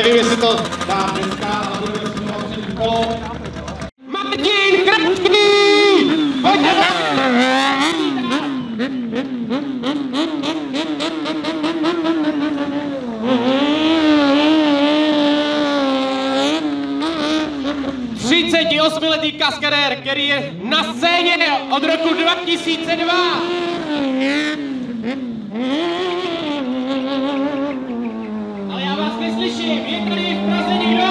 nevím, jestli to dá dneska, ale budeme si to třetí kolo. Martin Kratký! Pojďte! Letý kaskadér, který je na scéně od roku 2002. Ale já vás neslyším, je tady v Praze někdo?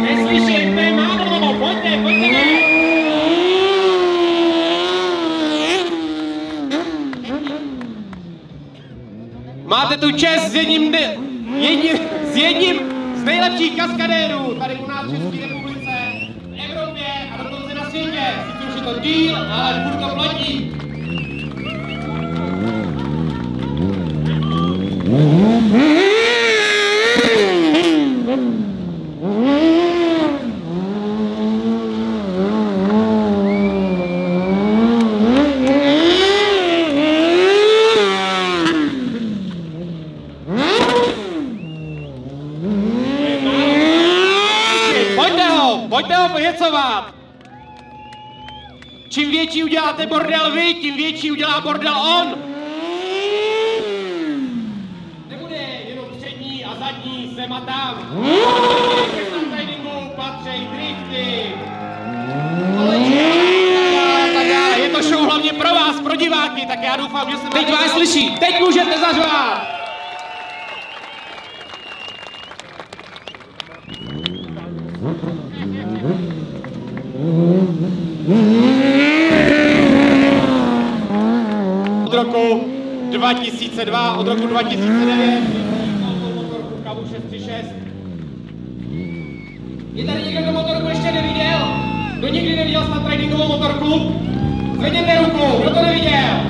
Neslyším, to je málo, pojďte. Máte tu čest s jedním z nejlepších kaskadérů tady u nás v České republice, v Evropě a dokonce na světě. Sice už je to díl, ale furt to platí. Pojďte ho pohecovat! Čím větší uděláte bordel vy, tím větší udělá bordel on! Nebude jenom přední a zadní sem a tam. Ke stuntridingu patří drifty. Ale tak dále. Je to show hlavně pro vás, pro diváky, tak já doufám, že se teď vás slyší. Teď můžete zařvat! Od roku 2002, od roku 2009 motorku Kavu 636. Je tady někdo, kdo motorku ještě neviděl? Kdo nikdy neviděl stuntridingovou motorku? Zvedněte ruku, kdo to neviděl?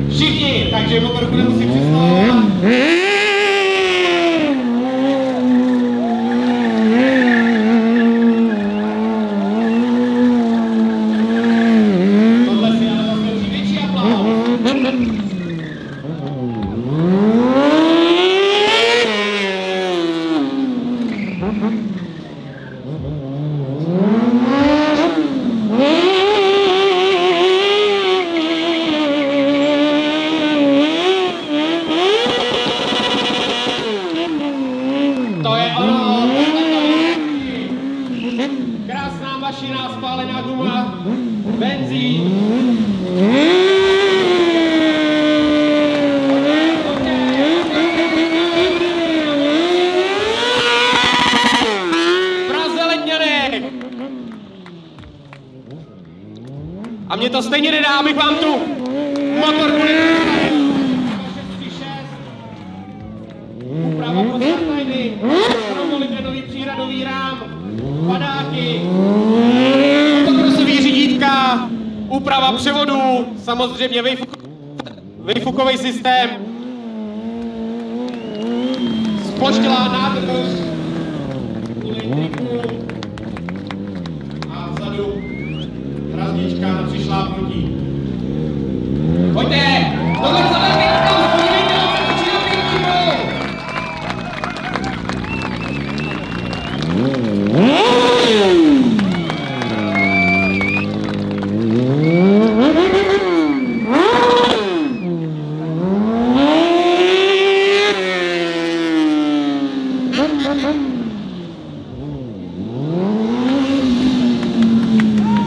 Všichni, takže motorku nemusí představovat. Krásná mašina, spálená guma, benzín. Praze Letňanek. A mě to stejně nedá, abych vám tu motorku nedal. 636. Úprava pod startliny. Nový příhradový rám. Padáky, motokrosový řídítka, úprava převodů, samozřejmě výfukový systém, sploštělá nádrž, elektriku a vzadu raznička na přišlápnutí. Pojďte! Tohle celé pěknou, podívejte na ten přírodný.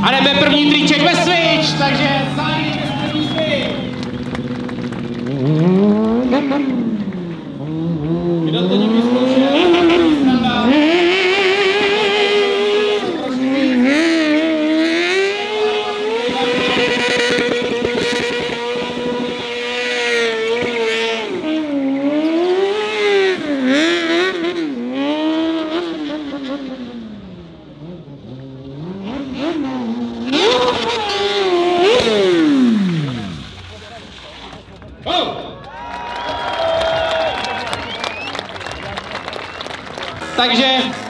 A jdeme první triček ve switch, takže zájemně z první switch. Kdo to někdy zkoušel? Takže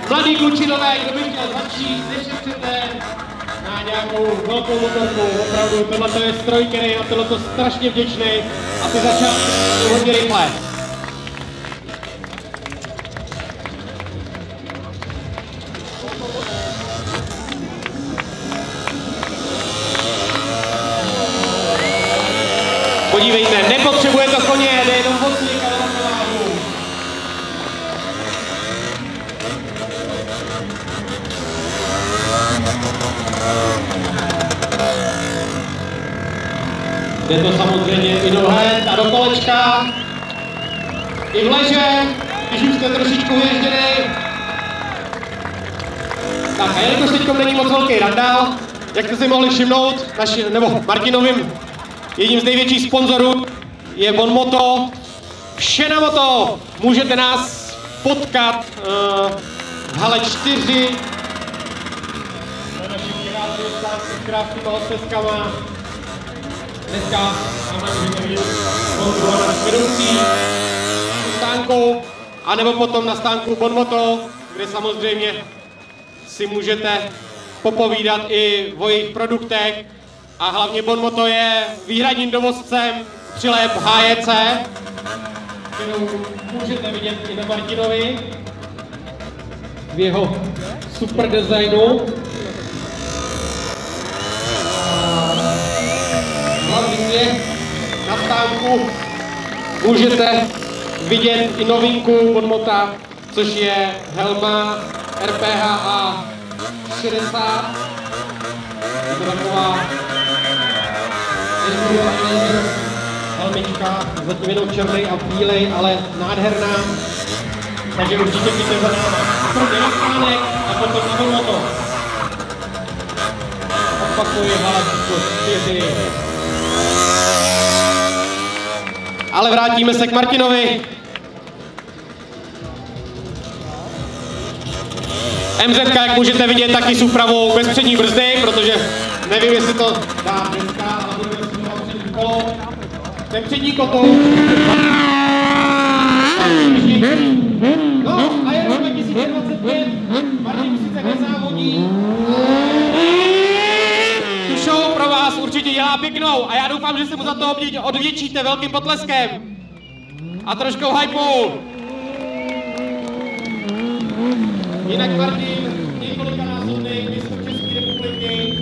mladí klučinové, kdo by chtěl začít, nešetřete na nějakou velkou motorku, opravdu tohle je stroj, který je na tohle strašně vděčný. a ty začal hodně rychle. Podívejte, nepotřebuje to koně, jde jenom vocník a rovnováhu. Jde to samozřejmě i dohled a do kolečka, i v leže, když už jste trošičku uježděnej. Tak a jelikož teďko není moc velký randál, jak jste si mohli všimnout, nebo Martinovým jedním z největších sponzorů je Bonmoto. Vše na moto! Můžete nás potkat v hale 4. Na našich krásnýma hosteskama. Dneska máme sponzorovat vedoucí stánku, anebo potom na stánku Bonmoto, kde samozřejmě si můžete popovídat i o jejich produktech. A hlavně Bonmoto je výhradním dovozcem přilép HJC, kterou můžete vidět i na Martinovi v jeho super designu. Hlavně na stánku můžete vidět i novinku Bonmota, což je helma RPH 60. Je to taková helmička, zatím jenom černý a bílej, ale nádherná. Takže určitě přijďte za náma. První na stánek a potom na Bonmoto. Opakuji, hala číslo 4. Ale vrátíme se k Martinovi. MZ, jak můžete vidět, taky s úpravou bez přední brzdy, protože nevím, jestli to dá dneska, ale budeme si dělat přední kolo. Ten přední kotou. No a je rok 2025, Martin sice nezávodí. Tu show pro vás určitě dělá pěknou a já doufám, že se mu za to odvděčíte velkým potleskem. A troškou hypeu. Jinak Martin, několikanásobný mistr České republiky,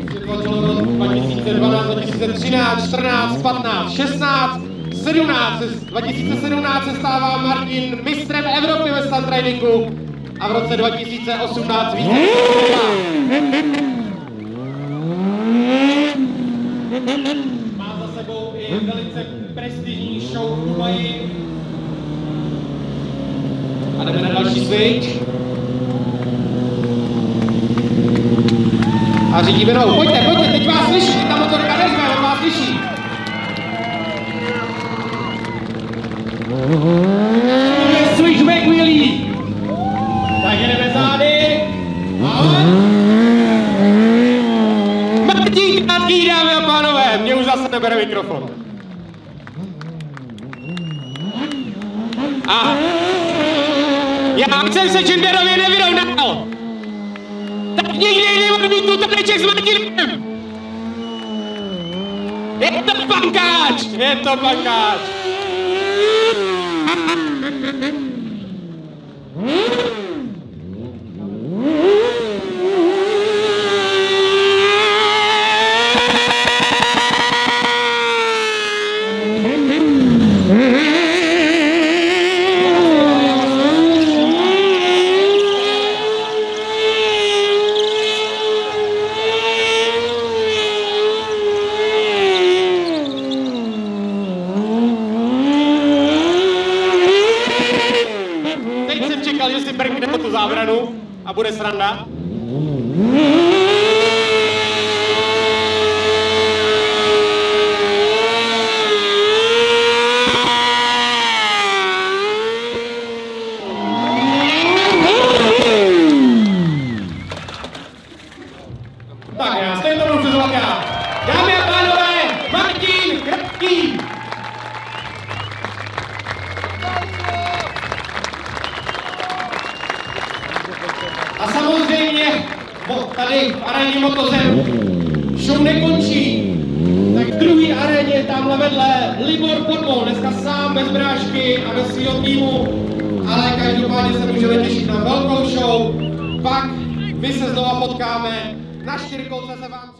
předváděl rok 2012, 2013, 14, 15, 16, 17. 2017 se stává Martin mistrem Evropy ve stuntridingu a v roce 2018 více. Má za sebou i velice prestižní show v Dubaji. A jdeme na další switch. A řídíme nohou. Pojďte, pojďte, teď vás slyší, ta motorka nezve, on vás slyší. Switchback wheelie. Tak jdeme zády. A Martin Krátký, dámy a pánové, mě už zase nebere mikrofon. A já jsem se genderově nevyrovnal. Tak nikdy nebudu mít tu taneček s Martinem. Je to pankáč, je to pankáč. Zábranu a bude sranda. Tak já stejně to budu přizvat já. Dámy a pánové, Martin Krátký. A samozřejmě tady v aréně Motozem show nekončí. Tak v druhé aréně je tamhle vedle Libor Podmol, dneska sám bez brášky a bez svého týmu, ale každopádně se můžeme těšit na velkou show. Pak my se znova potkáme, na 4 kolce se vám